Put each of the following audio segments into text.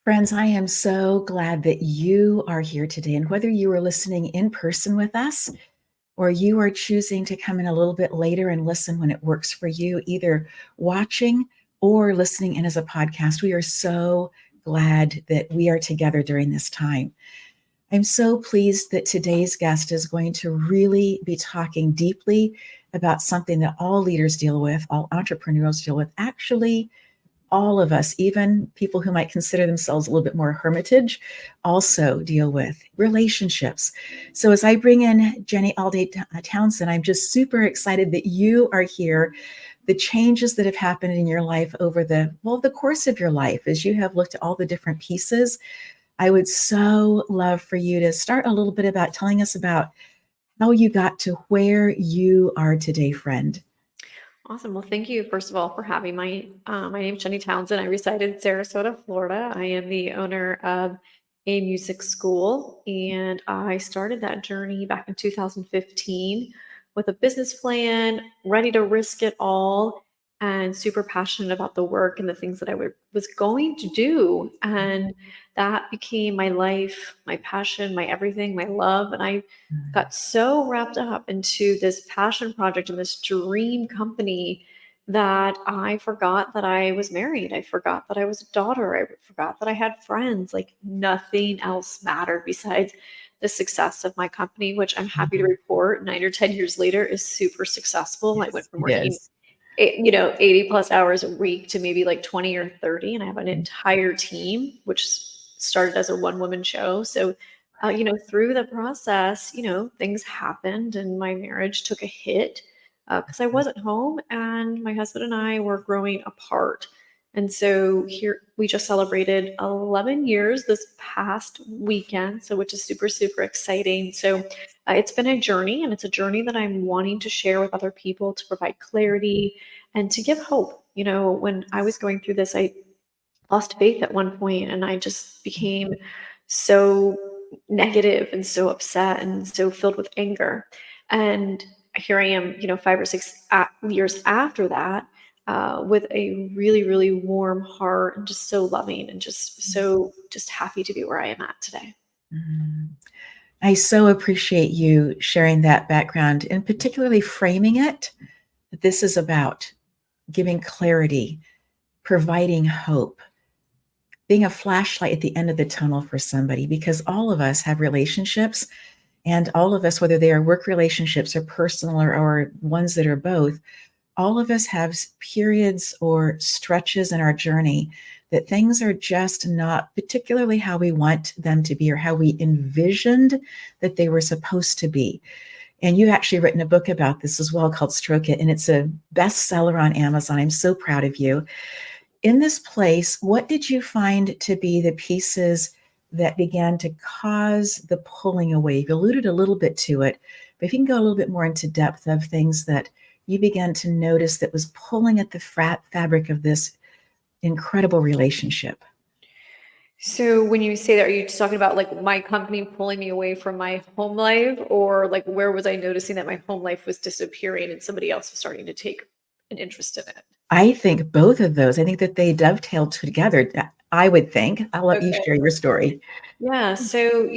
Friends, I am so glad that you are here today. And whether you are listening in person with us or you are choosing to come in a little bit later and listen when it works for you, either watching or listening in as a podcast, we are so glad that we are together during this time. I'm so pleased that today's guest is going to really be talking deeply about something that all leaders deal with, all entrepreneurs deal with. Actually, all of us, even people who might consider themselves a little bit more hermitage, also deal with relationships. So as I bring in Jenny Alday Townsend, I'm just super excited that you are here. The changes that have happened in your life over the course of your life, as you have looked at all the different pieces, I would so love for you to start a little bit about telling us about how you got to where you are today, friend. Awesome. Well, thank you, first of all, for having my name is Jenny Townsend. I reside in Sarasota, Florida. I am the owner of a music school, and I started that journey back in 2015 with a business plan, ready to risk it all, and super passionate about the work and the things that was going to do. And that became my life, my passion, my everything, my love. And I got so wrapped up into this passion project and this dream company that I forgot that I was married. I forgot that I was a daughter. I forgot that I had friends. Like nothing else mattered besides the success of my company, which I'm happy to report 9 or 10 years later is super successful. I went Yes, from it working, is. 80 plus hours a week to maybe like 20 or 30. And I have an entire team, which started as a one woman show. So through the process, things happened and my marriage took a hit because I wasn't home and my husband and I were growing apart. And so here we just celebrated 11 years this past weekend, so which is super, super exciting. So it's been a journey and it's a journey that I'm wanting to share with other people to provide clarity and to give hope. When I was going through this, I lost faith at one point and I just became so negative and so upset and so filled with anger. And here I am, 5 or 6 years after that, with a really, really warm heart and just so loving and just happy to be where I am at today. Mhm. I so appreciate you sharing that background and particularly framing it that this is about giving clarity, providing hope, being a flashlight at the end of the tunnel for somebody, because all of us have relationships, and all of us, whether they are work relationships or personal or ones that are both, all of us have periods or stretches in our journey that things are just not particularly how we want them to be or how we envisioned that they were supposed to be. And you've actually written a book about this as well called Stroke It, and it's a bestseller on Amazon. I'm so proud of you. In this place, what did you find to be the pieces that began to cause the pulling away? You alluded a little bit to it, but if you can go a little bit more into depth of things that you began to notice that was pulling at the fabric of this incredible relationship. So when you say that, are you talking about like my company pulling me away from my home life, or like where was I noticing that my home life was disappearing and somebody else was starting to take an interest in it? I think both of those, I think that they dovetailed together. I would think. I'll let you Okay. share your story. Yeah. So,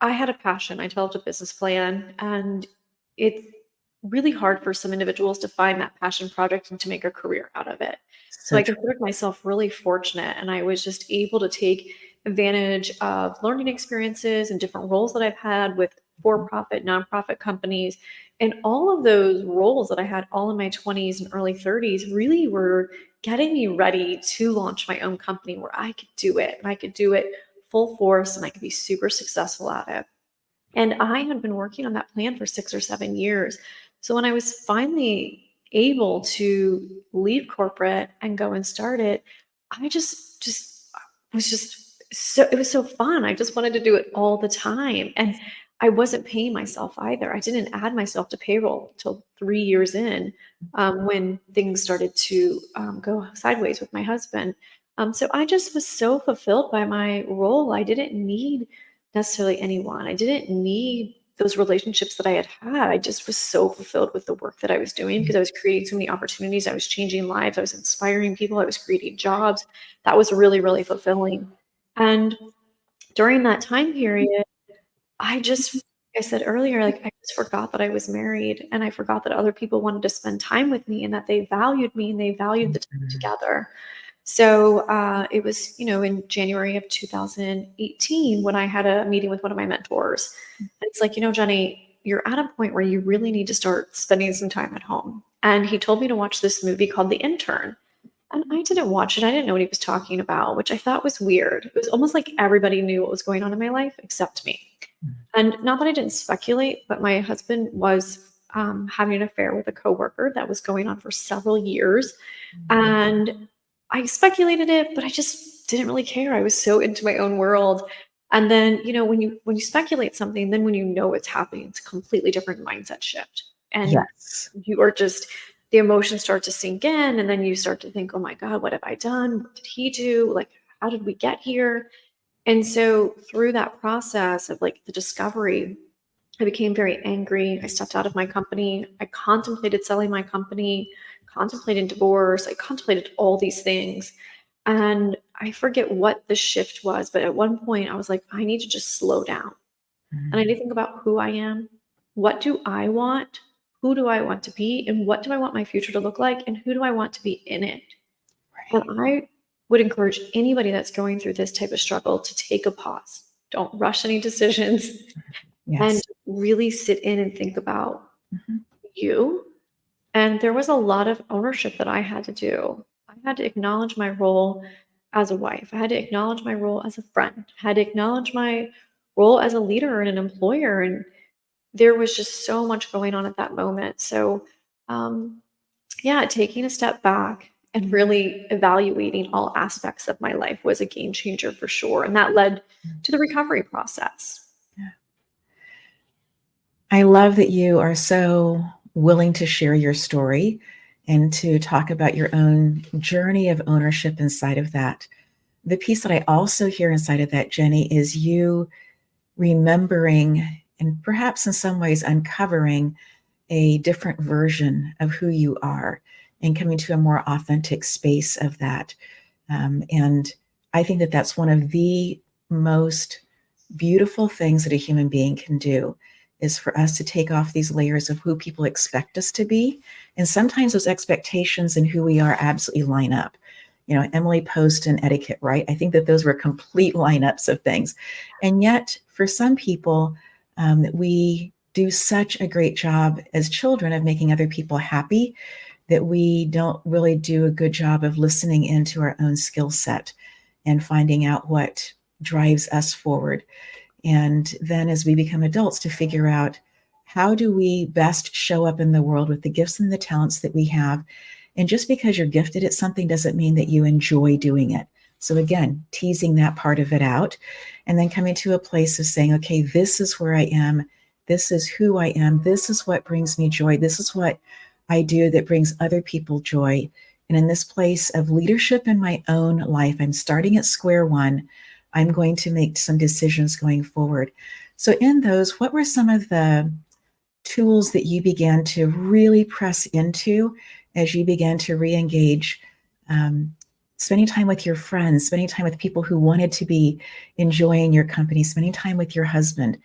I had a passion. I developed a business plan, and it's really hard for some individuals to find that passion project and to make a career out of it. So So I true. considered myself really fortunate, and I was just able to take advantage of learning experiences and different roles that I've had with for-profit, nonprofit companies. And all of those roles that I had all in my 20s and early 30s really were getting me ready to launch my own company where I could do it and I could do it full force and I could be super successful at it. And I had been working on that plan for 6 or 7 years. So when I was finally able to leave corporate and go and start it, I just was just so it was so fun. I just wanted to do it all the time. And I wasn't paying myself either. I didn't add myself to payroll till 3 years in, when things started to go sideways with my husband. So I just was so fulfilled by my role. I didn't need necessarily anyone. I didn't need those relationships that I had had, I just was so fulfilled with the work that I was doing because I was creating so many opportunities. I was changing lives. I was inspiring people. I was creating jobs. That was really, really fulfilling. And during that time period, I just, like I said earlier, like I just forgot that I was married and I forgot that other people wanted to spend time with me and that they valued me and they valued the time Mhm. together. So it was, in January of 2018 when I had a meeting with one of my mentors. And it's like, Jenny, you're at a point where you really need to start spending some time at home. And he told me to watch this movie called The Intern. And I didn't watch it. I didn't know what he was talking about, which I thought was weird. It was almost like everybody knew what was going on in my life except me. And not that I didn't speculate, but my husband was having an affair with a coworker that was going on for several years. And I speculated it, but I just didn't really care. I was so into my own world. And then, when you speculate something, then when you know it's happening, it's a completely different mindset shift. And Yes. you are just the emotions start to sink in, and then you start to think, oh my God, what have I done? What did he do? Like, how did we get here? And so through that process of like the discovery, I became very angry. I stepped out of my company. I contemplated selling my company, contemplated divorce. I contemplated all these things. And I forget what the shift was, but at one point I was like, I need to just slow down. And I need Mhm. to think about who I am. What do I want? Who do I want to be? And what do I want my future to look like? And who do I want to be in it? And Right. I would encourage anybody that's going through this type of struggle to take a pause. Don't rush any decisions and Yes. really sit in and think about Mhm. you. And there was a lot of ownership that I had to do. I had to acknowledge my role as a wife. I had to acknowledge my role as a friend. I had to acknowledge my role as a leader and an employer. And there was just so much going on at that moment. So, um, yeah, taking a step back and really evaluating all aspects of my life was a game changer for sure. And that led to the recovery process. Yeah. I love that you are so willing to share your story and to talk about your own journey of ownership inside of that. The piece that I also hear inside of that, Jenny, is you remembering and perhaps in some ways uncovering a different version of who you are and coming to a more authentic space of that. And I think that that's one of the most beautiful things that a human being can do is for us to take off these layers of who people expect us to be. And sometimes those expectations and who we are absolutely line up. Emily Post and etiquette, right? I think that those were complete lineups of things. And yet, for some people, we do such a great job as children of making other people happy that we don't really do a good job of listening into our own skill set and finding out what drives us forward. And then as we become adults, to figure out how do we best show up in the world with the gifts and the talents that we have. And just because you're gifted at something doesn't mean that you enjoy doing it. So again, teasing that part of it out and then coming to a place of saying, okay, this is where I am. This is who I am. This is what brings me joy. This is what I do that brings other people joy. And in this place of leadership in my own life, I'm starting at square one. I'm going to make some decisions going forward. So, in those, what were some of the tools that you began to really press into as you began to re engage? Spending time with your friends, spending time with people who wanted to be enjoying your company, spending time with your husband.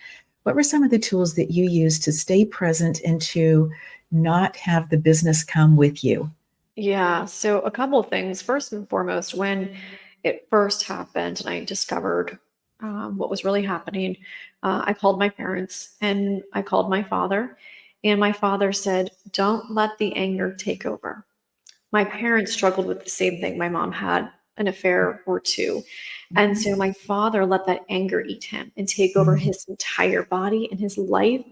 What were some of the tools that you used to stay present and to not have the business come with you? Yeah, so a couple of things. First and foremost, when it first happened and I discovered what was really happening, I called my parents and I called my father. And my father said, don't let the anger take over. My parents struggled with the same thing. My mom had an affair or two. And Mhm. so my father let that anger eat him and take over Mhm. his entire body and his life.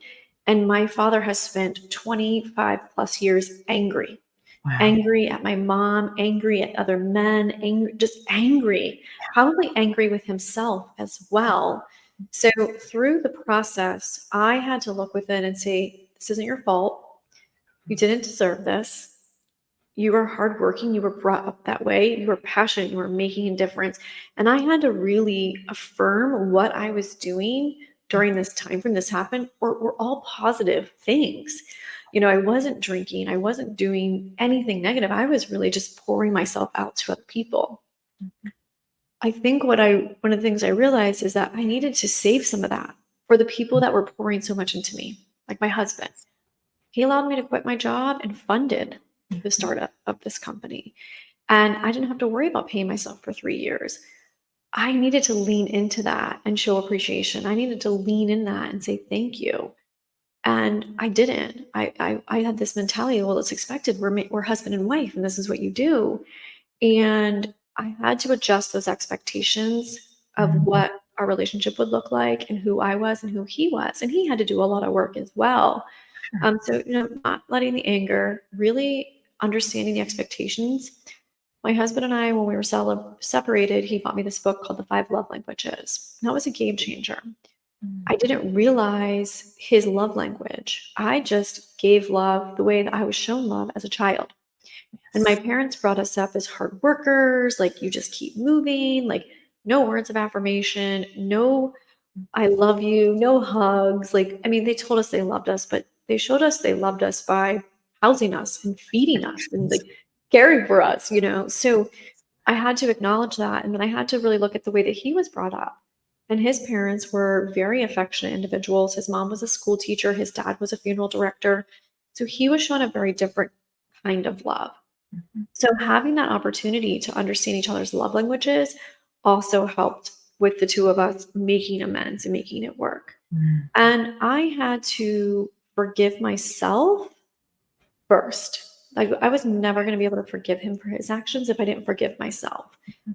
And my father has spent 25 plus years Wow. angry at my mom, angry at other men, angry, just angry, probably angry with himself as well. So through the process, I had to look within and say, this isn't your fault. You didn't deserve this. You are hardworking. You were brought up that way. You were passionate. You were making a difference. And I had to really affirm what I was doing during this time frame this happened were all positive things. I wasn't drinking, I wasn't doing anything negative. I was really just pouring myself out to other people. I think one of the things I realized is that I needed to save some of that for the people that were pouring so much into me, like my husband. He allowed me to quit my job and funded the startup of this company. And I didn't have to worry about paying myself for 3 years. I needed to lean into that and show appreciation. I needed to lean in that and say thank you. And I didn't. I had this mentality, well, it's expected. We're husband and wife, and this is what you do. And I had to adjust those expectations of what our relationship would look like and who I was and who he was. And he had to do a lot of work as well. So, not letting the anger, really understanding the expectations. My husband and I, when we were separated, he bought me this book called The 5 Love Languages. And that was a game changer. I didn't realize his love language. I just gave love the way that I was shown love as a child. And my parents brought us up as hard workers, like you just keep moving, like no words of affirmation, no I love you, no hugs. Like, I mean, they told us they loved us, but they showed us they loved us by housing us and feeding us and like caring for us. So I had to acknowledge that. And then I had to really look at the way that he was brought up. And his parents were very affectionate individuals. His mom was a school teacher. His dad was a funeral director. So he was shown a very different kind of love. So having that opportunity to understand each other's love languages also helped with the two of us making amends and making it work. And I had to forgive myself first. Like I was never going to be able to forgive him for his actions if I didn't forgive myself.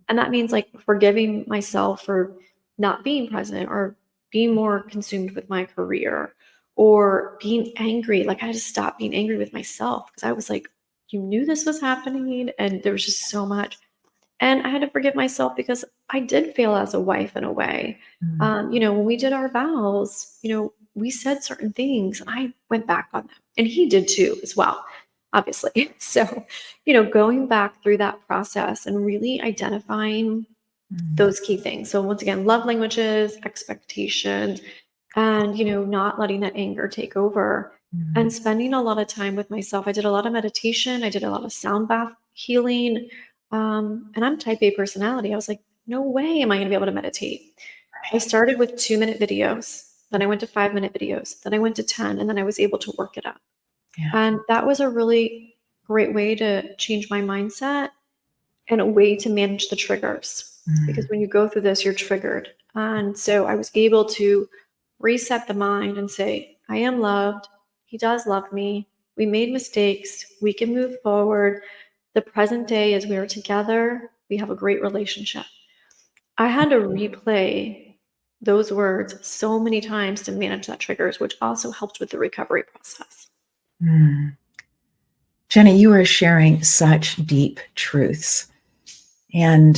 And that means like forgiving myself for not being present or being more consumed with my career or being angry. Like I had to stop being angry with myself because I was like, you knew this was happening and there was just so much. And I had to forgive myself because I did fail as a wife in a way. When we did our vows, we said certain things and I went back on them and he did too as well, obviously. So, going back through that process and really identifying those key things. So once again, love languages, expectations, and, not letting that anger take over and spending a lot of time with myself. I did a lot of meditation. I did a lot of sound bath healing. And I'm type A personality. I was like, no way am I going to be able to meditate. I started with 2-minute videos. Then I went to 5-minute videos. Then I went to 10, and then I was able to work it up. Yeah. And that was a really great way to change my mindset and a way to manage the triggers. Because when you go through this, you're triggered. And so I was able to reset the mind and say, I am loved. He does love me. We made mistakes. We can move forward. The present day as we are together, we have a great relationship. I had to replay those words so many times to manage that triggers, which also helped with the recovery process. Jenny, you are sharing such deep truths. And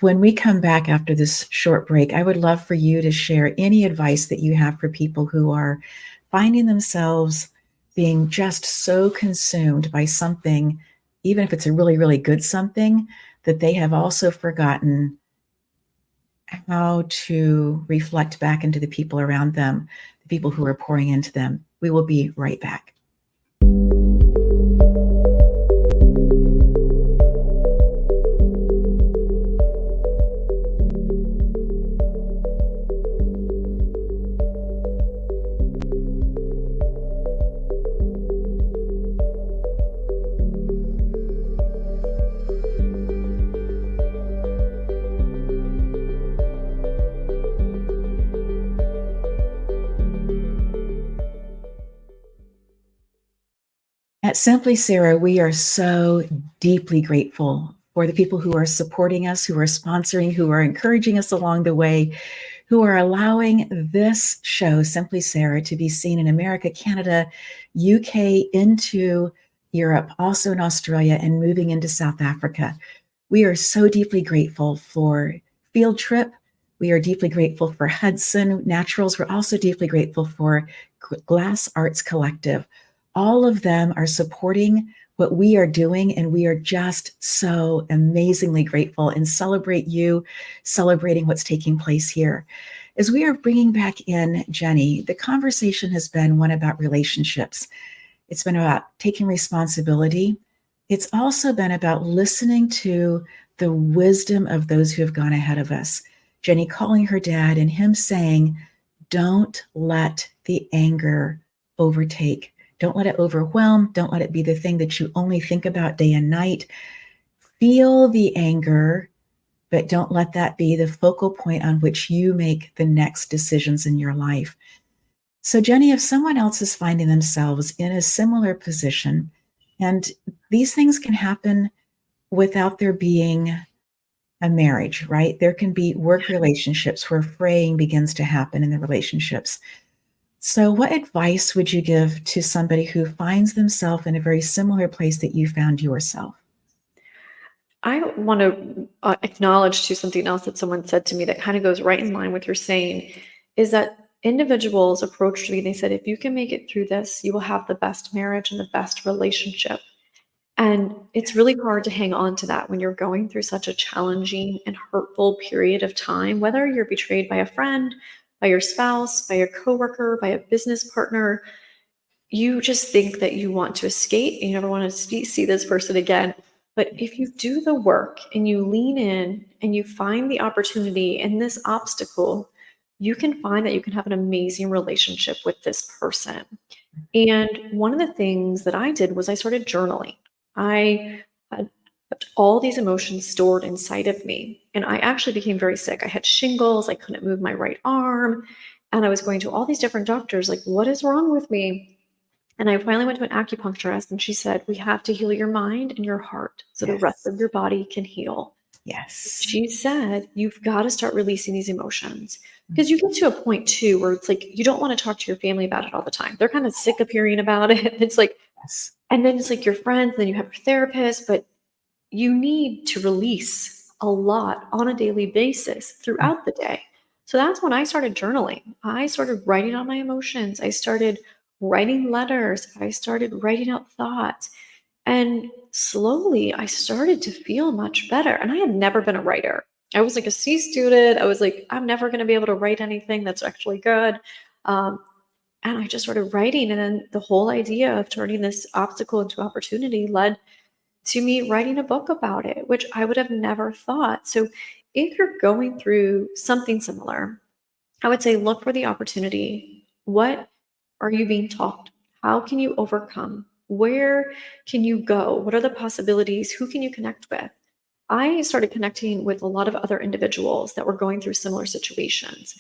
when we come back after this short break, I would love for you to share any advice that you have for people who are finding themselves being just so consumed by something, even if it's a really, really good something, that they have also forgotten how to reflect back into the people around them, the people who are pouring into them. We will be right back. At Simply Sarah, we are so deeply grateful for the people who are supporting us, who are sponsoring, who are encouraging us along the way, who are allowing this show, Simply Sarah, to be seen in America, Canada, UK, into Europe, also in Australia, and moving into South Africa. We are so deeply grateful for Field Trip. We are deeply grateful for Hudson Naturals. We're also deeply grateful for Glass Arts Collective. All of them are supporting what we are doing, and we are just so amazingly grateful and celebrate you celebrating what's taking place here. As we are bringing back in Jenny, the conversation has been one about relationships. It's been about taking responsibility. It's also been about listening to the wisdom of those who have gone ahead of us. Jenny calling her dad and him saying, don't let the anger overtake. Don't let it overwhelm. Don't let it be the thing that you only think about day and night. Feel the anger, but don't let that be the focal point on which you make the next decisions in your life. So, Jenny, if someone else is finding themselves in a similar position, and these things can happen without there being a marriage, right? There can be work relationships where fraying begins to happen in the relationships. So, what advice would you give to somebody who finds themselves in a very similar place that you found yourself? I want to acknowledge to something else that someone said to me that kind of goes right in line with your saying, is that individuals approached me. They said, if you can make it through this, you will have the best marriage and the best relationship. And it's really hard to hang on to that when you're going through such a challenging and hurtful period of time, whether you're betrayed by a friend, by your spouse, by a coworker, by a business partner. You just think that you want to escape. You never want to see this person again. But if you do the work and you lean in and you find the opportunity in this obstacle, you can find that you can have an amazing relationship with this person. And one of the things that I did was I started journaling. I had kept all these emotions stored inside of me. And I actually became very sick. I had shingles. I couldn't move my right arm. And I was going to all these different doctors, like, what is wrong with me? And I finally went to an acupuncturist, and she said, we have to heal your mind and your heart so the rest Yes. of your body can heal. Yes. She said, you've got to start releasing these emotions because you get to a point too where it's like you don't want to talk to your family about it all the time. They're kind of sick of hearing about it. It's like, Yes. and then it's like your friends, then you have your therapist, but you need to release a lot on a daily basis throughout the day. So that's when I started journaling. I started writing out my emotions. I started writing letters. I started writing out thoughts. And slowly I started to feel much better. And I had never been a writer. I was like a C student. I was like, I'm never going to be able to write anything that's actually good. Um, and I just started writing. And then the whole idea of turning this obstacle into opportunity led to me writing a book about it, which I would have never thought. So if you're going through something similar, I would say look for the opportunity. What are you being taught? How can you overcome? Where can you go? What are the possibilities? Who can you connect with? I started connecting with a lot of other individuals that were going through similar situations.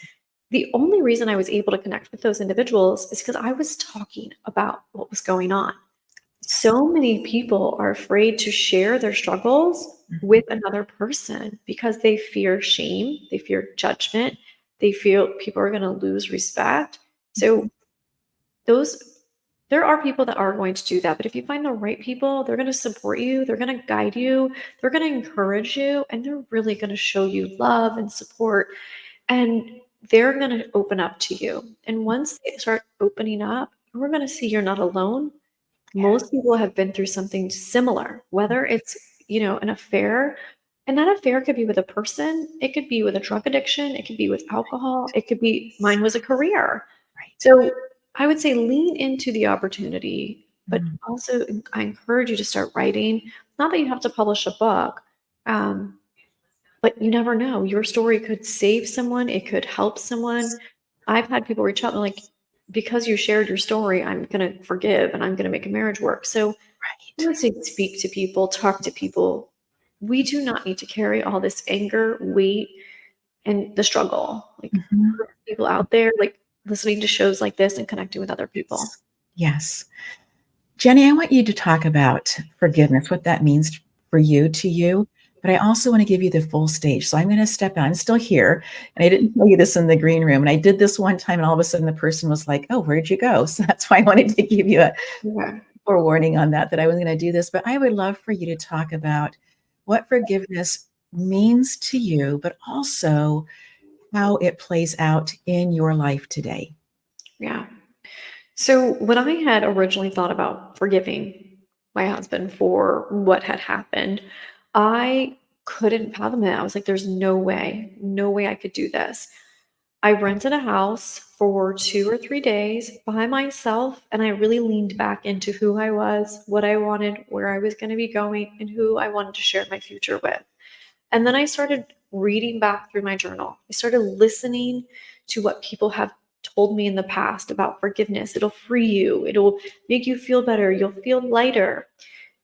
The only reason I was able to connect with those individuals is because I was talking about what was going on. So many people are afraid to share their struggles with another person because they fear shame, they fear judgment, they feel people are going to lose respect. So those there are people that are going to do that, but if you find the right people, they're going to support you, they're going to guide you, they're going to encourage you, and they're really going to show you love and support, and they're going to open up to you. And once they start opening up, we're going to see you're not alone. Most people have been through something similar, whether it's, an affair, and that affair could be with a person, it could be with a drug addiction, it could be with alcohol, it could be mine was a career. Right. So I would say lean into the opportunity, but Mm. also I encourage you to start writing. Not that you have to publish a book, um, but you never know. Your story could save someone, it could help someone. I've had people reach out and like, because you shared your story, I'm going to forgive and I'm going to make a marriage work. So I Right. would say speak to people, talk to people. We do not need to carry all this anger, weight, and the struggle. Like Mhm. people out there, like listening to shows like this and connecting with other people. Yes. Yes. Jenny, I want you to talk about forgiveness, what that means for you to you, but I also want to give you the full stage. So I'm going to step out. I'm still here, and I didn't tell you this in the green room. And I did this one time, and all of a sudden the person was like, "Oh, where'd you go?" So that's why I wanted to give you a Yeah. forewarning on that I was going to do this. But I would love for you to talk about what forgiveness means to you, but also how it plays out in your life today. Yeah. So when I had originally thought about forgiving, my husband for what had happened. I couldn't fathom it. I was like, there's no way, no way I could do this. I rented a house for 2 or 3 days by myself, and I really leaned back into who I was, what I wanted, where I was gonna be going, and who I wanted to share my future with. And then I started reading back through my journal. I started listening to what people have told me in the past about forgiveness. It'll free you, it'll make you feel better, you'll feel lighter.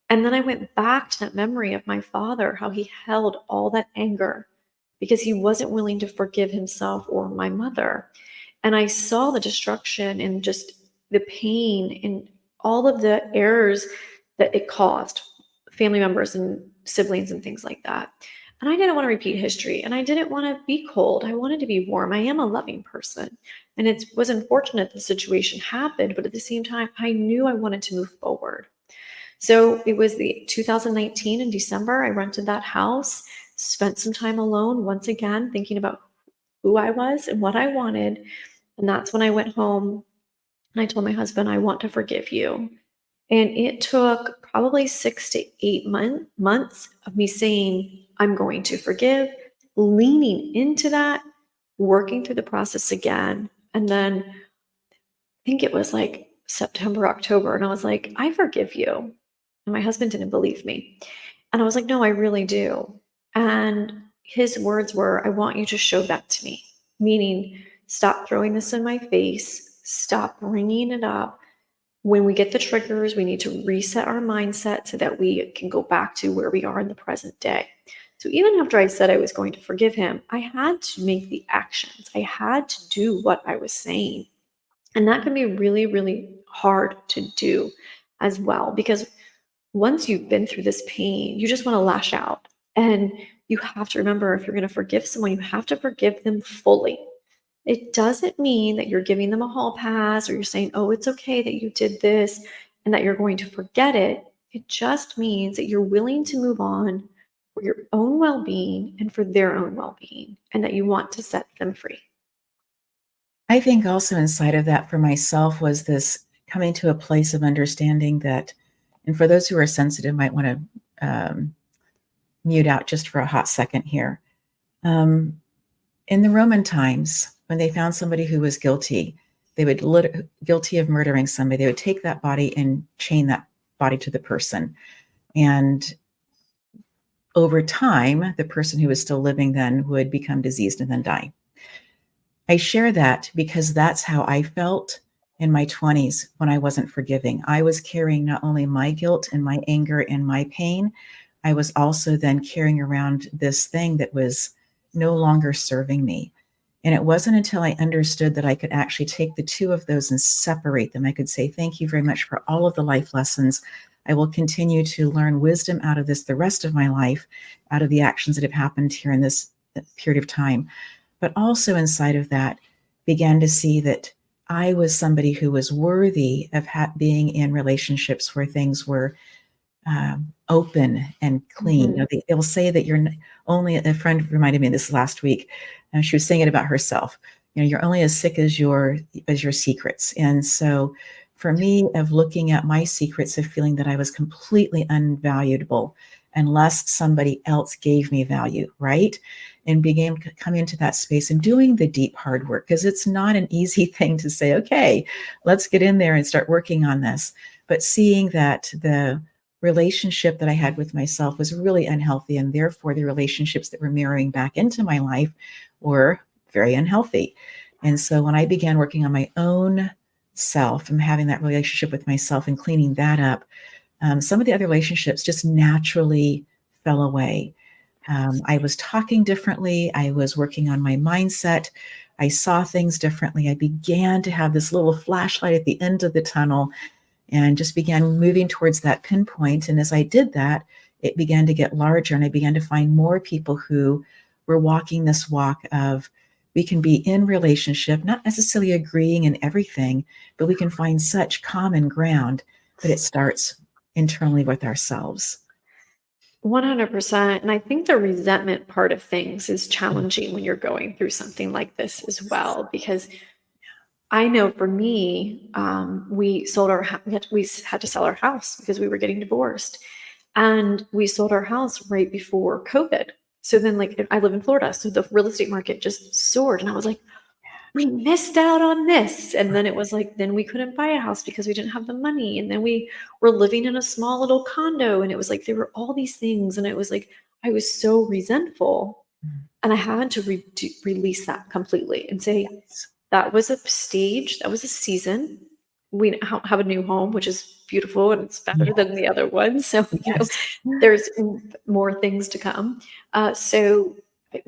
And then I went back to that memory of my father, how he held all that anger because he wasn't willing to forgive himself or my mother. And I saw the destruction and just the pain and all of the errors that it caused family members and siblings and things like that. And I didn't want to repeat history and I didn't want to be cold. I wanted to be warm. I am a loving person. And it was unfortunate the situation happened, but at the same time, I knew I wanted to move forward. So it was the 2019 in December. I rented that house, spent some time alone once again, thinking about who I was and what I wanted. And that's when I went home and I told my husband, I want to forgive you. And it took probably 6 to 8 months of me saying, I'm going to forgive, leaning into that, working through the process again. And then I think it was like September, October. And I was like, I forgive you. And my husband didn't believe me. And I was like, no, I really do. And his words were, I want you to show that to me, meaning stop throwing this in my face, stop bringing it up. When we get the triggers, we need to reset our mindset so that we can go back to where we are in the present day. So even after I said I was going to forgive him, I had to make the actions. I had to do what I was saying. And that can be really, really hard to do as well because once you've been through this pain, you just want to lash out. And you have to remember if you're going to forgive someone, you have to forgive them fully. It doesn't mean that you're giving them a hall pass or you're saying, oh, it's okay that you did this and that you're going to forget it. It just means that you're willing to move on for your own well being and for their own well being, and that you want to set them free. I think also inside of that for myself was this coming to a place of understanding that, and for those who are sensitive might want to mute out just for a hot second here. In the Roman times, when they found somebody who was guilty, they would guilty of murdering somebody, they would take that body and chain that body to the person. And over time, the person who was still living then would become diseased and then die. I share that because that's how I felt in my 20s when I wasn't forgiving. I was carrying not only my guilt and my anger and my pain, I was also then carrying around this thing that was no longer serving me. And it wasn't until I understood that I could actually take the two of those and separate them. I could say, thank you very much for all of the life lessons. I will continue to learn wisdom out of this the rest of my life, out of the actions that have happened here in this period of time. But also inside of that, began to see that I was somebody who was worthy of being in relationships where things were open and clean. Mhm. They'll say that you're only, a friend reminded me of this last week, and she was saying it about herself. You're only as sick as your secrets. And so for me, of looking at my secrets, of feeling that I was completely unvaluable unless somebody else gave me value, right? And began to come into that space and doing the deep hard work, because it's not an easy thing to say, okay, let's get in there and start working on this. But seeing that the relationship that I had with myself was really unhealthy, and therefore the relationships that were mirroring back into my life were very unhealthy. And so when I began working on my own self and having that relationship with myself and cleaning that up, some of the other relationships just naturally fell away. I was talking differently. I was working on my mindset. I saw things differently. I began to have this little flashlight at the end of the tunnel and just began moving towards that pinpoint. And as I did that, it began to get larger, and I began to find more people who were walking this walk of, we can be in relationship, not necessarily agreeing in everything, but we can find such common ground. But it starts internally with ourselves. 100%. And I think the resentment part of things is challenging when you're going through something like this as well, because I know for me, we sold our we had to sell our house because we were getting divorced, and we sold our house right before COVID. So then, like, I live in Florida, so the real estate market just soared, and I was like, we missed out on this. And then it was like, then we couldn't buy a house because we didn't have the money, and then we were living in a small little condo, and it was like there were all these things, and it was like I was so resentful, Mm. and I had to release that completely and say, Yes. that was a stage, that was a season. We have a new home, which is beautiful and it's better than Yes. the other one. So, Yes. there's more things to come. So,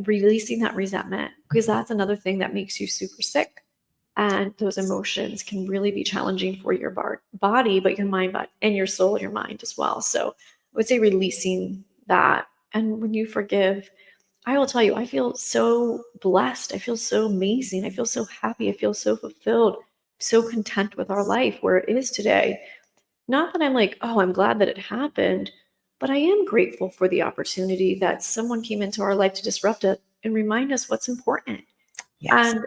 releasing that resentment, because that's another thing that makes you super sick. And those emotions can really be challenging for your body, but your mind, and your soul, your mind as well. So, I would say releasing that. And when you forgive, I will tell you, I feel so blessed. I feel so amazing. I feel so happy. I feel so fulfilled, so content with our life where it is today. Not that I'm like, oh, I'm glad that it happened, but I am grateful for the opportunity that someone came into our life to disrupt it and remind us what's important. Yes. And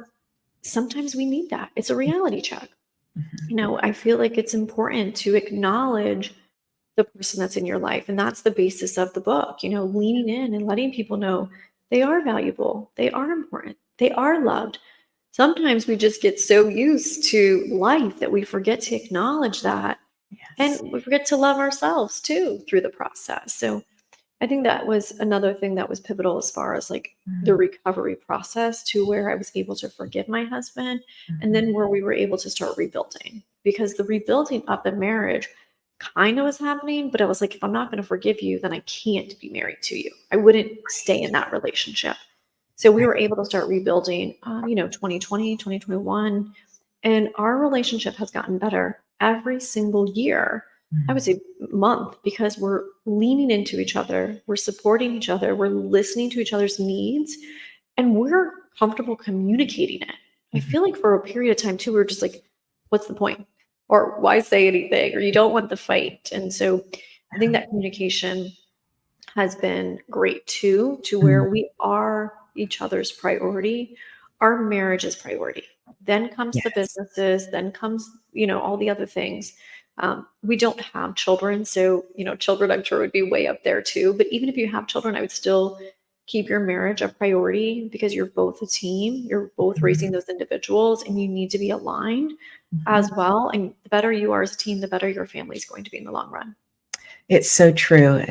sometimes we need that. It's a reality check. Mhm. I feel like it's important to acknowledge the person that's in your life. And that's the basis of the book, leaning in and letting people know they are valuable, they are important, they are loved. Sometimes we just get so used to life that we forget to acknowledge that. Yes. And we forget to love ourselves too through the process. So I think that was another thing that was pivotal as far as like the Mm. recovery process, to where I was able to forgive my husband, and Mhm. then where we were able to start rebuilding, because the rebuilding of the marriage kind of was happening, but I was like, if I'm not going to forgive you, then I can't be married to you. I wouldn't stay in that relationship. So we Right. were able to start rebuilding, 2020, 2021, and our relationship has gotten better every single year. I would Mm. say month, because we're leaning into each other, we're supporting each other, we're listening to each other's needs, and we're comfortable communicating it. I Mhm. feel like for a period of time too, we were just like, what's the point? Or why say anything? Or you don't want the fight. And so I think that communication has been great too, to Mm. where we are each other's priority. Our marriage is priority. Then comes the Yes. businesses, then comes, all the other things. We don't have children. So, children I'm sure would be way up there too. But even if you have children, I would still keep your marriage a priority, because you're both a team. You're both Mhm. raising those individuals, and you need to be aligned Mhm. as well. And the better you are as a team, the better your family is going to be in the long run. It's so true.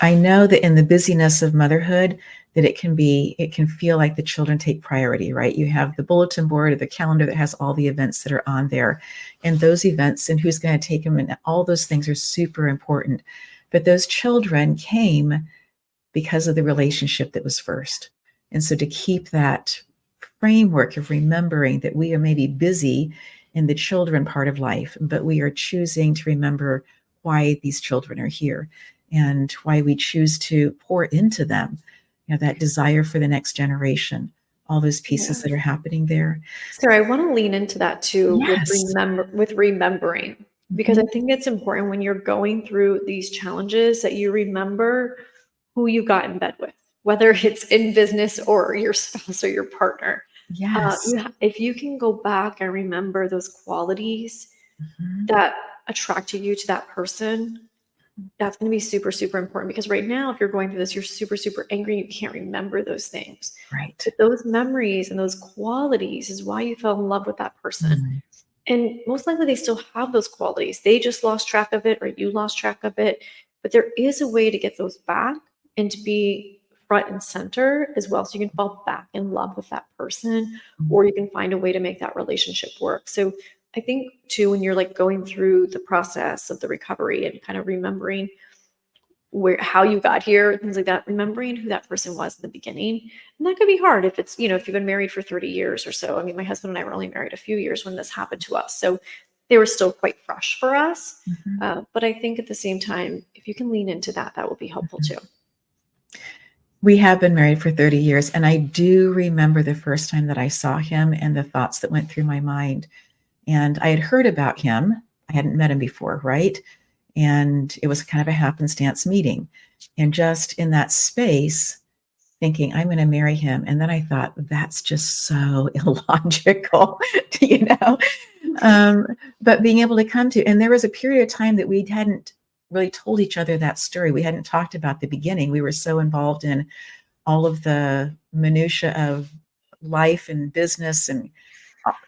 I know that in the busyness of motherhood, that it can feel like the children take priority, right? You have the bulletin board or the calendar that has all the events that are on there, and those events and who's going to take them, and all those things are super important. But those children came because of the relationship that was first. And so to keep that framework of remembering that we are maybe busy in the children part of life, but we are choosing to remember why these children are here and why we choose to pour into them, that desire for the next generation, all those pieces Yeah. that are happening there. So I want to lean into that too, Yes. with remembering, because I Mhm. think it's important when you're going through these challenges that you remember who you got in bed with, whether it's in business or your spouse or your partner. Yes. If you can go back and remember those qualities Mhm. that attracted you to that person, that's going to be super, super important, because right now, if you're going through this, you're super, super angry. You can't remember those things. Right. But those memories and those qualities is why you fell in love with that person. Mm. And most likely they still have those qualities. They just lost track of it, or you lost track of it. But there is a way to get those back and to be front and center as well. So you can fall back in love with that person, Mm. or you can find a way to make that relationship work. So I think too, when you're like going through the process of the recovery and kind of remembering how you got here, things like that, remembering who that person was in the beginning. And that could be hard if it's, if you've been married for 30 years or so. I mean, my husband and I were only married a few years when this happened to us. So they were still quite fresh for us. Mhm. But I think at the same time, if you can lean into that, that will be helpful Mhm. too. We have been married for 30 years, and I do remember the first time that I saw him and the thoughts that went through my mind. And I had heard about him. I hadn't met him before, right? And it was kind of a happenstance meeting. And just in that space, thinking, I'm going to marry him. And then I thought, that's just so illogical, you know? Um, but being able to come to, and there was a period of time that we hadn't really told each other that story. We hadn't talked about the beginning. We were so involved in all of the minutia of life and business and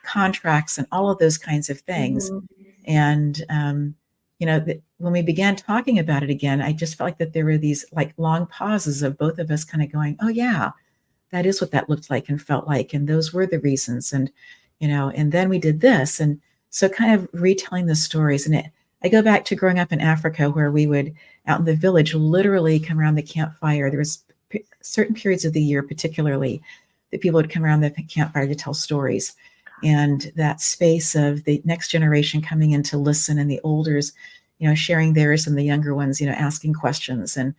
contracts and all of those kinds of things. Mhm. And, when we began talking about it again, I just felt like that there were these like long pauses of both of us kind of going, oh yeah, that is what that looked like and felt like. And those were the reasons. And, and then we did this. And so kind of retelling the stories. And I go back to growing up in Africa where we would out in the village, literally come around the campfire. There was certain periods of the year, particularly, that people would come around the campfire to tell stories. And that space of the next generation coming in to listen, and the elders, sharing theirs, and the younger ones, asking questions. And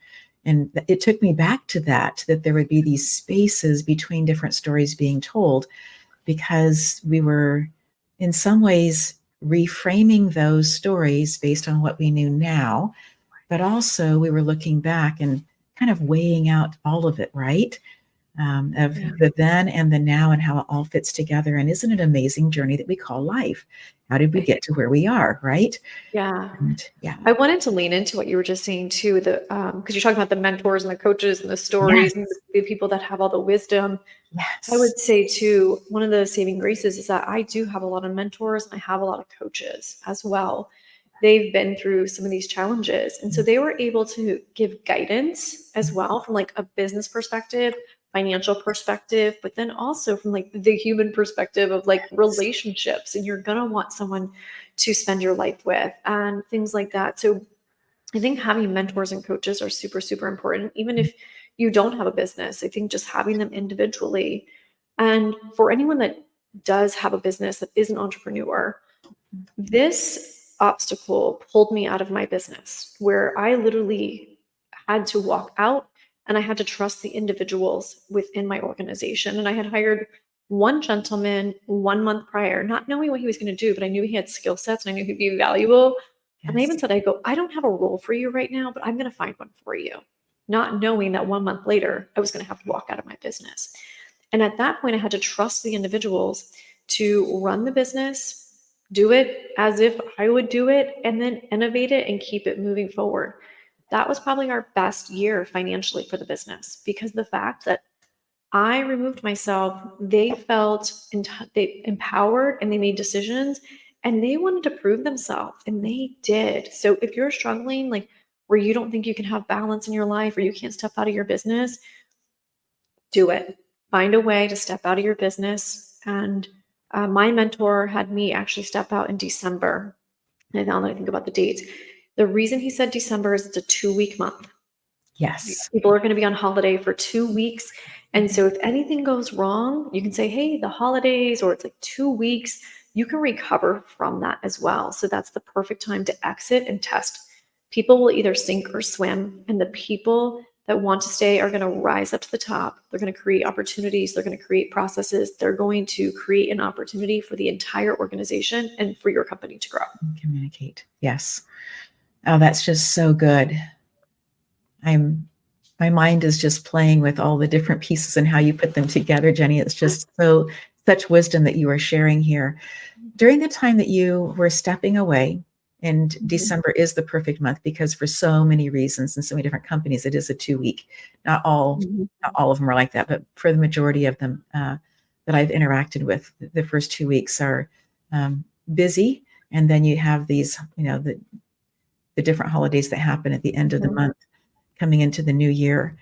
it took me back to that there would be these spaces between different stories being told, because we were in some ways reframing those stories based on what we knew now, but also we were looking back and kind of weighing out all of it, right? Of the then and the now, and how it all fits together. And isn't it an amazing journey that we call life? How did we get to where we are, right? Yeah. And yeah. I wanted to lean into what you were just saying too, because you're talking about the mentors and the coaches and the Yes. stories and the people that have all the wisdom. I Yes. would say too, one of the saving graces is that I do have a lot of mentors and I have a lot of coaches as well. They've been through some of these challenges. And so they were able to give guidance as well from like a business perspective, financial perspective, but then also from like the human perspective of like relationships. And you're going to want someone to spend your life with and things like that. So I think having mentors and coaches are super, super important, even if you don't have a business. I think just having them individually. And for anyone that does have a business that is an entrepreneur, this obstacle pulled me out of my business where I literally had to walk out and I had to trust the individuals within my organization. And I had hired one gentleman 1 month prior, not knowing what he was going to do, but I knew he had skill sets and I knew he'd be valuable. And I Yes. even said, I don't have a role for you right now, but I'm going to find one for you. Not knowing that 1 month later, I was going to have to walk out of my business. And at that point, I had to trust the individuals to run the business, do it as if I would do it, and then innovate it and keep it moving forward. That was probably our best year financially for the business, because the fact that I removed myself, they felt they empowered and they made decisions and they wanted to prove themselves and they did. So if you're struggling, like where you don't think you can have balance in your life or you can't step out of your business, do it. Find a way to step out of your business. And my mentor had me actually step out in December. And now that I think about the dates, the reason he said December is it's a 2 week month. Yes. People are going to be on holiday for 2 weeks. And so if anything goes wrong, you can say, hey, the holidays, or it's like 2 weeks, you can recover from that as well. So that's the perfect time to exit and test. People will either sink or swim, and the people that want to stay are going to rise up to the top. They're going to create opportunities. They're going to create processes. They're going to create an opportunity for the entire organization and for your company to grow. Communicate. Yes. Oh, that's just so good. My mind is just playing with all the different pieces and how you put them together, Jenny. It's just such wisdom that you are sharing here. During the time that you were stepping away, and December is the perfect month because for so many reasons and so many different companies, it is a 2 week. Not all of them are like that, but for the majority of them that I've interacted with, the first 2 weeks are busy. And then you have these, the different holidays that happen at the end of the month coming into the new year.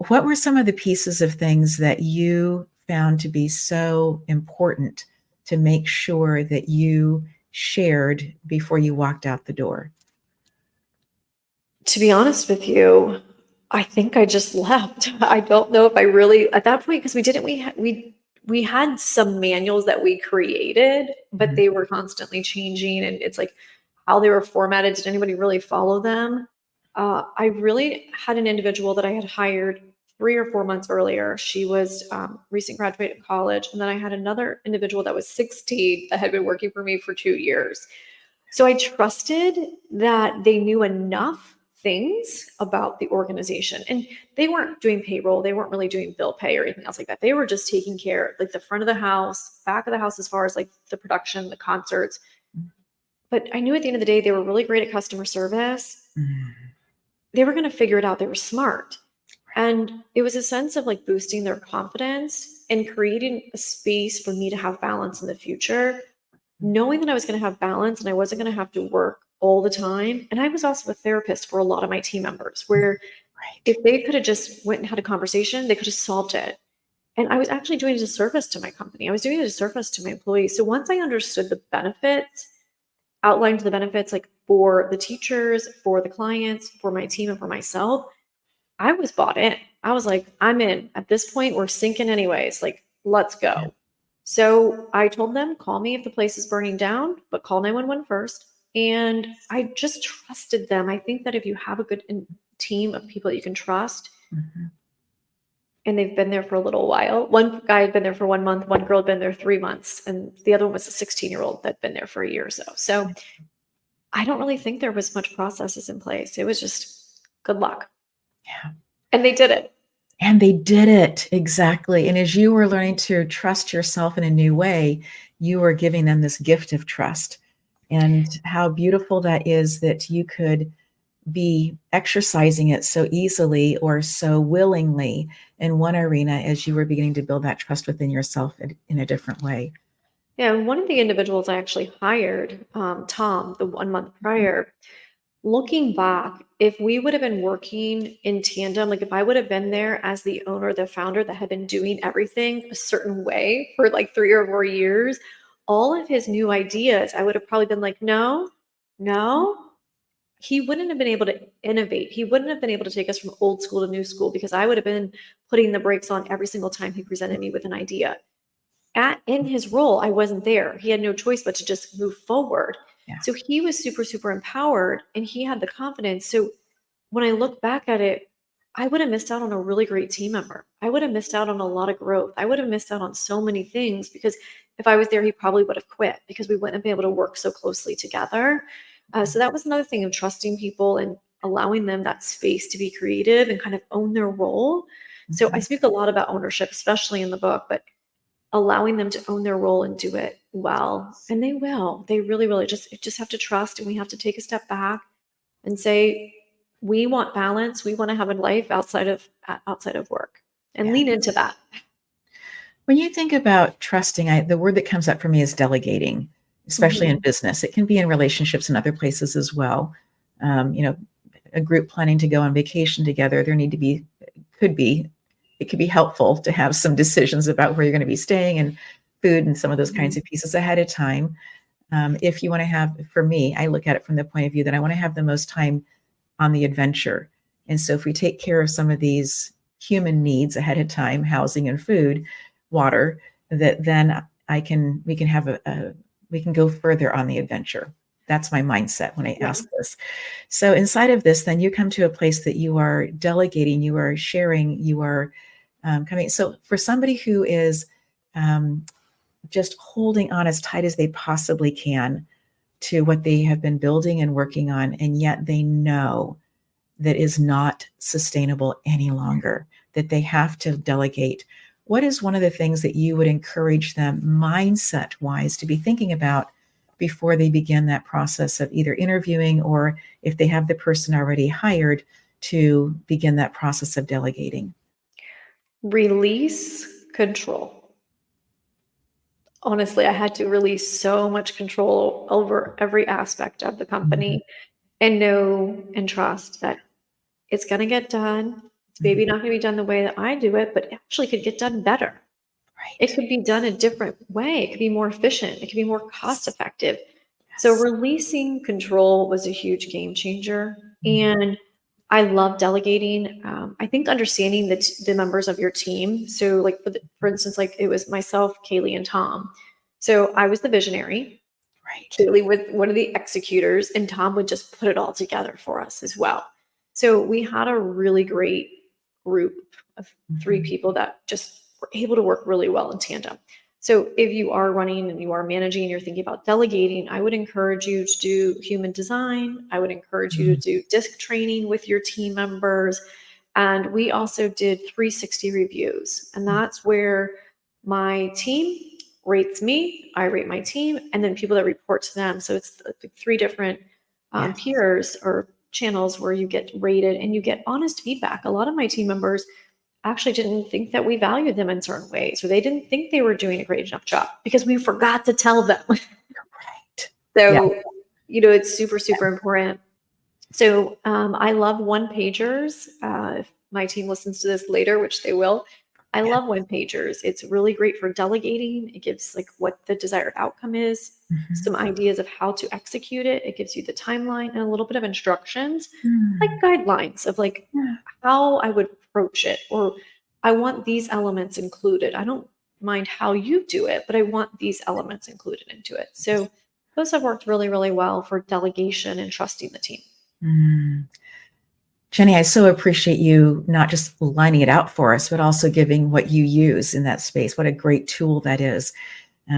What were some of the pieces of things that you found to be so important to make sure that you shared before you walked out the door? To be honest with you, I think I just left. I don't know if I really at that point, because we had some manuals that we created, but they were constantly changing, and it's like how they were formatted. Did anybody really follow them? I really had an individual that I had hired 3 or 4 months earlier. She was recent graduate of college, and then I had another individual that was 16 that had been working for me for 2 years. So I trusted that they knew enough things about the organization. And they weren't doing payroll. They weren't really doing bill pay or anything else like that. They were just taking care of like the front of the house, back of the house, as far as like the production, the concerts. But I knew at the end of the day, they were really great at customer service. They were going to figure it out. They were smart. And it was a sense of like boosting their confidence and creating a space for me to have balance in the future, knowing that I was going to have balance and I wasn't going to have to work all the time. And I was also a therapist for a lot of my team members, where if they could have just went and had a conversation, they could have solved it. And I was actually doing a disservice to my company. I was doing a disservice to my employees. So once I understood the benefits, outlined the benefits like for the teachers, for the clients, for my team, and for myself, I was bought in. I was like, I'm in. At this point, we're sinking anyways. Like, let's go. So I told them, call me if the place is burning down, but call 911 first. And I just trusted them. I think that if you have a good team of people that you can trust, and they've been there for a little while. One guy had been there for 1 month, one girl had been there 3 months, and the other one was a 16-year-old that'd been there for a year or so. So I don't really think there was much processes in place. It was just good luck. Yeah. And they did it. And they did it. Exactly. And as you were learning to trust yourself in a new way, you were giving them this gift of trust. And how beautiful that is that you could be exercising it so easily or so willingly in one arena as you were beginning to build that trust within yourself in a different way. Yeah, one of the individuals I actually hired, Tom, the 1 month prior, looking back, if we would have been working in tandem, like if I would have been there as the owner, the founder that had been doing everything a certain way for like 3 or 4 years, all of his new ideas, I would have probably been like, no. He wouldn't have been able to innovate. He wouldn't have been able to take us from old school to new school because I would have been putting the brakes on every single time he presented me with an idea. In his role, I wasn't there. He had no choice but to just move forward. Yeah. So he was super, super empowered and he had the confidence. So when I look back at it, I would have missed out on a really great team member. I would have missed out on a lot of growth. I would have missed out on so many things because if I was there, he probably would have quit because we wouldn't have been able to work so closely together. So that was another thing of trusting people and allowing them that space to be creative and kind of own their role. So I speak a lot about ownership, especially in the book, but allowing them to own their role and do it well. And they will. They really, really just have to trust, and we have to take a step back and say, we want balance. We want to have a life outside of work and lean into that. When you think about trusting, the word that comes up for me is delegating, especially in business. It can be in relationships and other places as well. A group planning to go on vacation together, it could be helpful to have some decisions about where you're going to be staying and food and some of those kinds of pieces ahead of time. If you want to have, for me, I look at it from the point of view that I want to have the most time on the adventure. And so if we take care of some of these human needs ahead of time, housing and food, water, that then we can go further on the adventure. That's my mindset when I ask this. So inside of this, then you come to a place that you are delegating, you are sharing, you are coming. So for somebody who is just holding on as tight as they possibly can to what they have been building and working on, and yet they know that is not sustainable any longer, that they have to delegate, what is one of the things that you would encourage them mindset-wise to be thinking about before they begin that process of either interviewing, or if they have the person already hired, to begin that process of delegating? Release control. Honestly, I had to release so much control over every aspect of the company and know and trust that it's going to get done. It's maybe not going to be done the way that I do it, but it actually could get done better. It could be done a different way. It could be more efficient. It could be more cost effective. So releasing control was a huge game changer. And I love delegating. I think understanding the members of your team. So like, for instance, like it was myself, Kaylee, and Tom. So I was the visionary. Kaylee was one of the executors, and Tom would just put it all together for us as well. So we had a really great group of 3 people that just were able to work really well in tandem. So if you are running and you are managing and you're thinking about delegating, I would encourage you to do human design. I would encourage you to Mhm. do disc training with your team members. And we also did 360 reviews. And that's where my team rates me, I rate my team, and then people that report to them. So it's the three different Yes. peers or channels where you get rated and you get honest feedback. A lot of my team members actually didn't think that we valued them in certain ways, or they didn't think they were doing a great enough job because we forgot to tell them. Right. Yeah. So, it's super, super important. So I love one pagers. If my team listens to this later, which they will, I Yeah. love one pagers. It's really great for delegating. It gives like what the desired outcome is, Mhm. some ideas of how to execute it. It gives you the timeline and a little bit of instructions, like Mm. guidelines of like Yeah. how I would approach it, or I want these elements included. I don't mind how you do it, but I want these elements included into it. So those have worked really, really well for delegation and trusting the team. Mm. Jenny, I so appreciate you not just lining it out for us, but also giving what you use in that space. What a great tool that is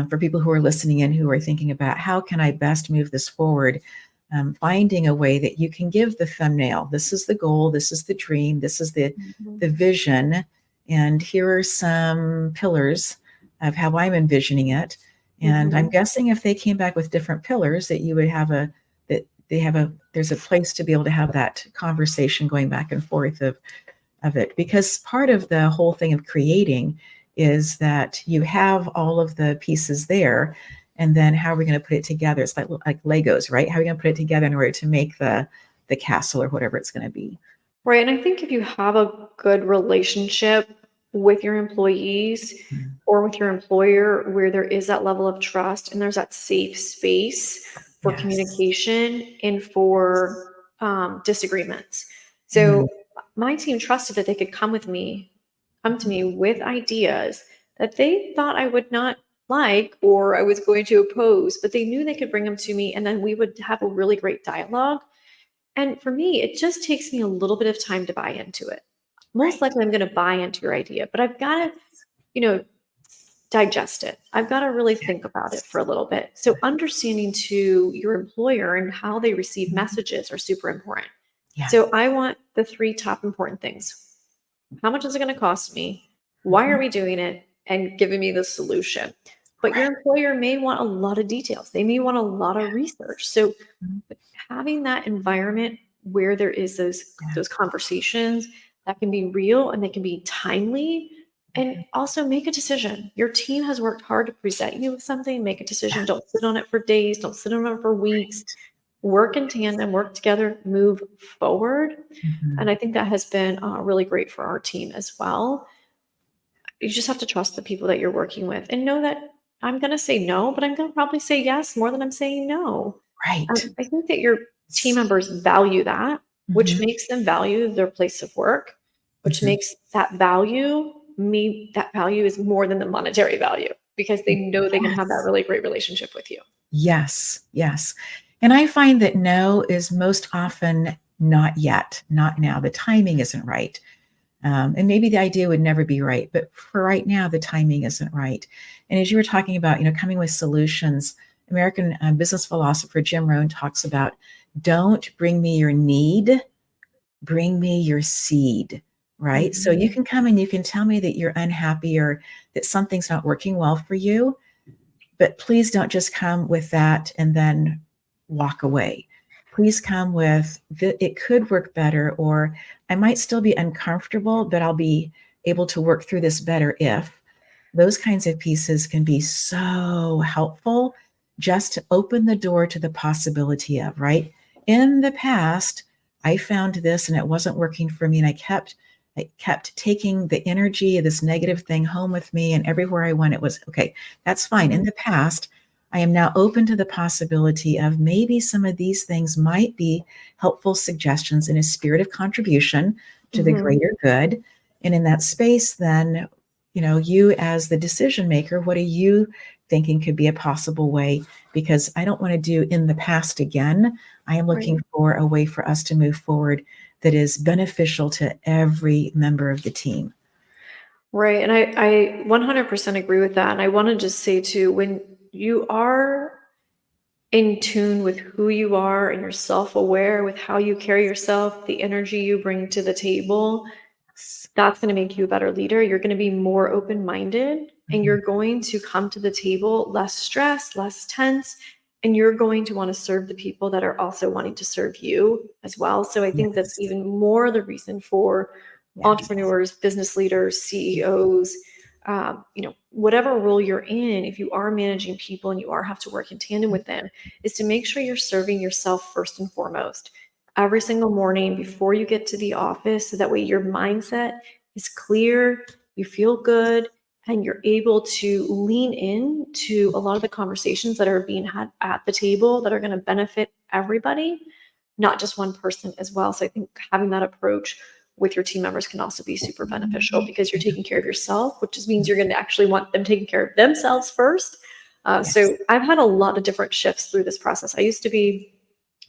for people who are listening in, who are thinking about how can I best move this forward, finding a way that you can give the thumbnail. This is the goal. This is the dream. This is Mhm. the vision. And here are some pillars of how I'm envisioning it. And I'm Mhm. guessing if they came back with different pillars, that you would have that they have there's a place to be able to have that conversation going back and forth of it. Because part of the whole thing of creating is that you have all of the pieces there, and then how are we going to put it together? It's like Legos, right? How are we going to put it together in order to make the castle or whatever it's going to be? Right. And I think if you have a good relationship with your employees Mhm. or with your employer where there is that level of trust and there's that safe space for Yes. communication and for disagreements. Mm. So my team trusted that they could come to me with ideas that they thought I would not like or I was going to oppose, but they knew they could bring them to me and then we would have a really great dialogue. And for me, it just takes me a little bit of time to buy into it. Most Right. likely, I'm going to buy into your idea, but I've got to, you know, digest it. I've got to really think about it for a little bit. So, understanding to your employer and how they receive Mhm. messages are super important. Yes. So, I want the three top important things. How much is it going to cost me? Why are Mhm. we doing it? And giving me the solution. But your Right. employer may want a lot of details. They may want a lot of research. So Mhm. having that environment where there is Yeah. those conversations that can be real and they can be timely and Mhm. also make a decision. Your team has worked hard to present you with something, make a decision. Yes. Don't sit on it for days, don't sit on it for weeks. Work in tandem, work together, move forward. And Mhm. I think that has been really great for our team as well. You just have to trust the people that you're working with and know that I'm going to say no, but I'm going to probably say yes more than I'm saying no. Right. I think that your team members value that, which Mhm. makes them value their place of work, which Mhm. makes that value is more than the monetary value because they know they can have that Yes. really great relationship with you. Yes, yes. And I find that no is most often not yet, not now. The timing isn't right. And maybe the idea would never be right, but for right now, the timing isn't right. And as you were talking about, coming with solutions, American business philosopher Jim Rohn talks about, don't bring me your need, bring me your seed, right? So you Mhm. can come and you can tell me that you're unhappy or that something's not working well for you, but please don't just come with that and then walk away. Please come with it could work better, or I might still be uncomfortable, but I'll be able to work through this better if. Those kinds of pieces can be so helpful just to open the door to the possibility of, right? In the past, I found this and it wasn't working for me, and I kept taking the energy of this negative thing home with me, and everywhere I went, it was okay. That's fine. In Mhm. the past, I am now open to the possibility of maybe some of these things might be helpful suggestions in a spirit of contribution to the Mhm. greater good. And in that space, then, you as the decision maker, what are you thinking could be a possible way? Because I don't want to do in the past again. I am Right. looking for a way for us to move forward that is beneficial to every member of the team. Right. And I 100% agree with that. And I want to just say too, when you are in tune with who you are and you're self-aware with how you carry yourself, the energy you bring to the table, Yes. that's going to make you a better leader. You're going to be more open-minded and Mhm. you're going to come to the table less stressed, less tense, and you're going to want to serve the people that are also wanting to serve you as well. So I think that's Yes. even more the reason for Yes. entrepreneurs, business leaders, CEOs, whatever role you're in, if you are managing people and you are have to work in tandem with them, is to make sure you're serving yourself first and foremost every single morning before you get to the office. So that way your mindset is clear, you feel good, and you're able to lean in to a lot of the conversations that are being had at the table that are going to benefit everybody, not just one person as well. So I think having that approach with your team members can also be super beneficial because you're taking care of yourself, which just means you're going to actually want them taking care of themselves first. Yes. So I've had a lot of different shifts through this process. I used to be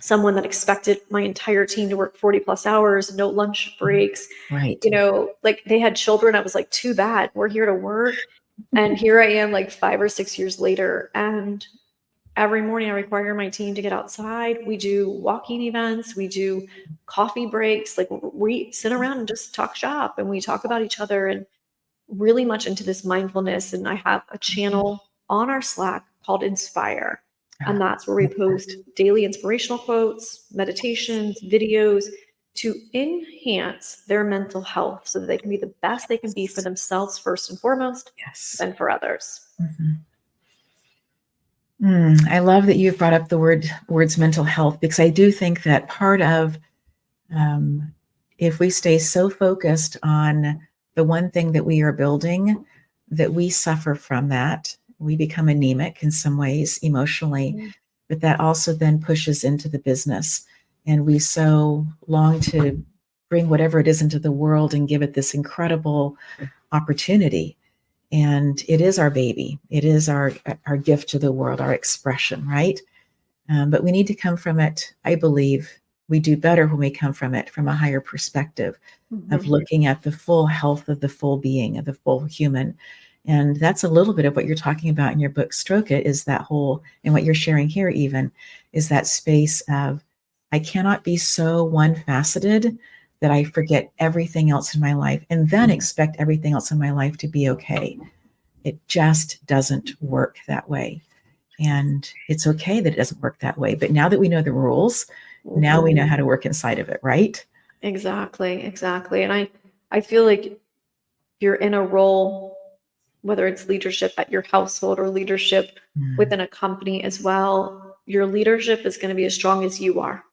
someone that expected my entire team to work 40 plus hours, no lunch breaks. Right. Like they had children. I was like, too bad. We're here to work. And here I am, like 5 or 6 years later. And every morning I require my team to get outside. We do walking events, we do coffee breaks. Like we sit around and just talk shop and we talk about each other and really much into this mindfulness. And I have a channel on our Slack called Inspire. And Ah, that's where we post daily inspirational quotes, meditations, videos to enhance their mental health so that they can be the best they can be for themselves first and foremost, yes. then for others. Mhm. I love that you've brought up the words mental health, because I do think that part of, um, if we stay so focused on the one thing that we are building, that we suffer from that. We become anemic in some ways emotionally, but that also then pushes into the business. And we so long to bring whatever it is into the world and give it this incredible opportunity. And it is our baby. It is our gift to the world, our expression, right? But we need to come from it. I believe we do better when we come from it from a higher perspective of Mhm. looking at the full health of the full being, of the full human. And that's a little bit of what you're talking about in your book, Stroke It, is that whole, and what you're sharing here even, is that space of, I cannot be so one faceted that I forget everything else in my life and then expect everything else in my life to be okay. It just doesn't work that way. And it's okay that it doesn't work that way. But now that we know the rules, now we know how to work inside of it, right? Exactly, exactly. And I feel like you're in a role, whether it's leadership at your household or leadership Mm, within a company as well, your leadership is going to be as strong as you are.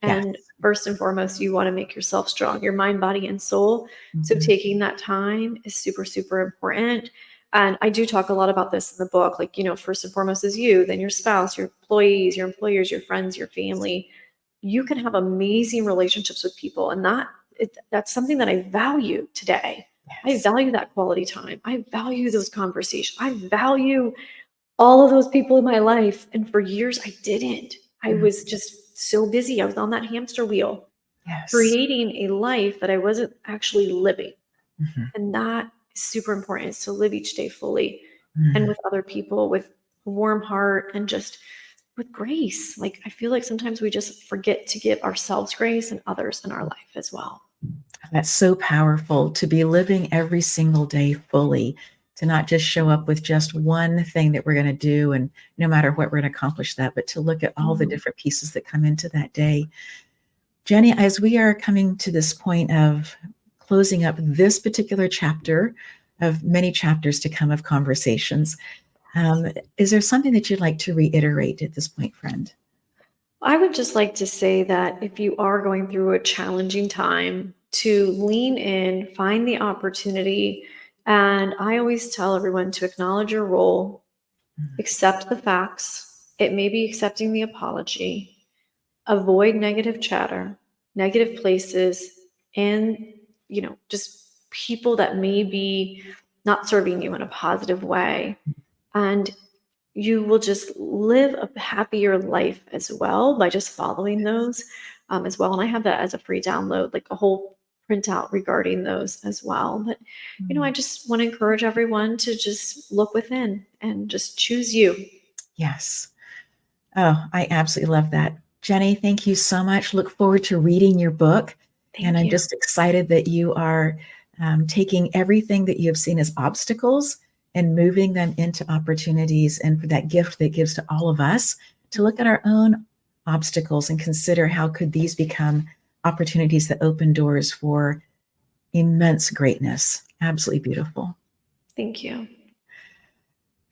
yes. And first and foremost, you want to make yourself strong, your mind, body, and soul. So Mhm. taking that time is super, super important. And I do talk a lot about this in the book. Like, first and foremost is you, then your spouse, your employees, your employers, your friends, your family. You can have amazing relationships with people. And that's something that I value today. I Yes. value that quality time. I value those conversations. I value all of those people in my life. And for years, I didn't. I Mm, was just so busy. I was on that hamster wheel, yes. creating a life that I wasn't actually living. Mhm. And that is super important, is to live each day fully and Mm. with other people with a warm heart and just with grace. Like, I feel like sometimes we just forget to give ourselves grace and others in our life as well. That's so powerful, to be living every single day fully, to not just show up with just one thing that we're going to do, and no matter what, we're going to accomplish that, but to look at all the Mhm. different pieces that come into that day. Jenny, as we are coming to this point of closing up this particular chapter of many chapters to come of conversations, is there something that you'd like to reiterate at this point, friend? I would just like to say that if you are going through a challenging time, to lean in, find the opportunity. And I always tell everyone to acknowledge your role, Mm, accept the facts. It may be accepting the apology, avoid negative chatter, negative places, and, just people that may be not serving you in a positive way. And you will just live a happier life as well by just following those as well. And I have that as a free download, like a whole print out regarding those as well. But, Mm. I just want to encourage everyone to just look within and just choose you. Yes. Oh, I absolutely love that. Jenny, thank you so much. Look forward to reading your book. And Thank I'm you. just excited that you are taking everything that you have seen as obstacles and moving them into opportunities, and for that gift that gives to all of us to look at our own obstacles and consider how could these become opportunities that open doors for immense greatness. Absolutely beautiful. Thank you.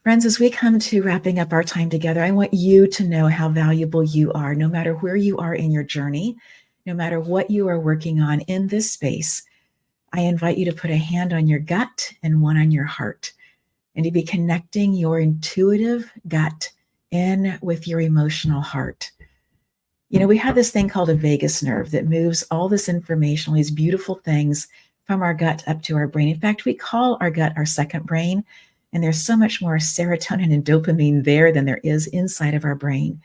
Friends, as we come to wrapping up our time together, I want you to know how valuable you are, no matter where you are in your journey, no matter what you are working on in this space. I invite you to put a hand on your gut and one on your heart, and to be connecting your intuitive gut in with your emotional heart. We have this thing called a vagus nerve that moves all this information, all these beautiful things from our gut up to our brain. In fact, we call our gut our second brain, and there's so much more serotonin and dopamine there than there is inside of our brain.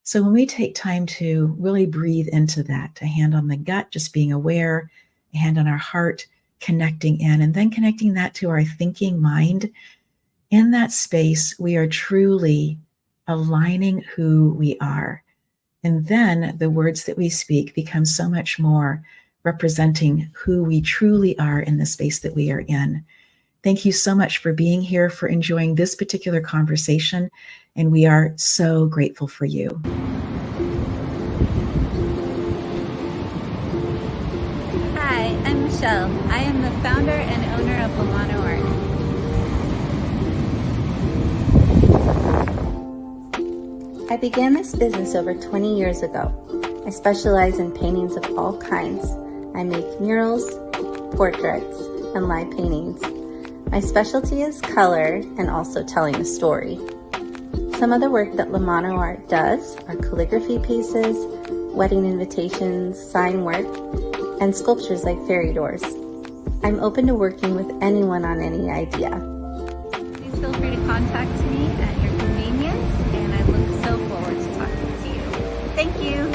So when we take time to really breathe into that, a hand on the gut, just being aware, a hand on our heart, connecting in, and then connecting that to our thinking mind, in that space, we are truly aligning who we are. And then the words that we speak become so much more representing who we truly are in the space that we are in. Thank you so much for being here, for enjoying this particular conversation, and we are so grateful for you. Hi, I'm Michelle. I am the founder and owner of Lamano Art. I began this business over 20 years ago. I specialize in paintings of all kinds. I make murals, portraits, and live paintings. My specialty is color and also telling a story. Some of the work that Lamano Art does are calligraphy pieces, wedding invitations, sign work, and sculptures like fairy doors. I'm open to working with anyone on any idea. Please feel free to contact me at your convenience, and I look so forward to talking to you. Thank you.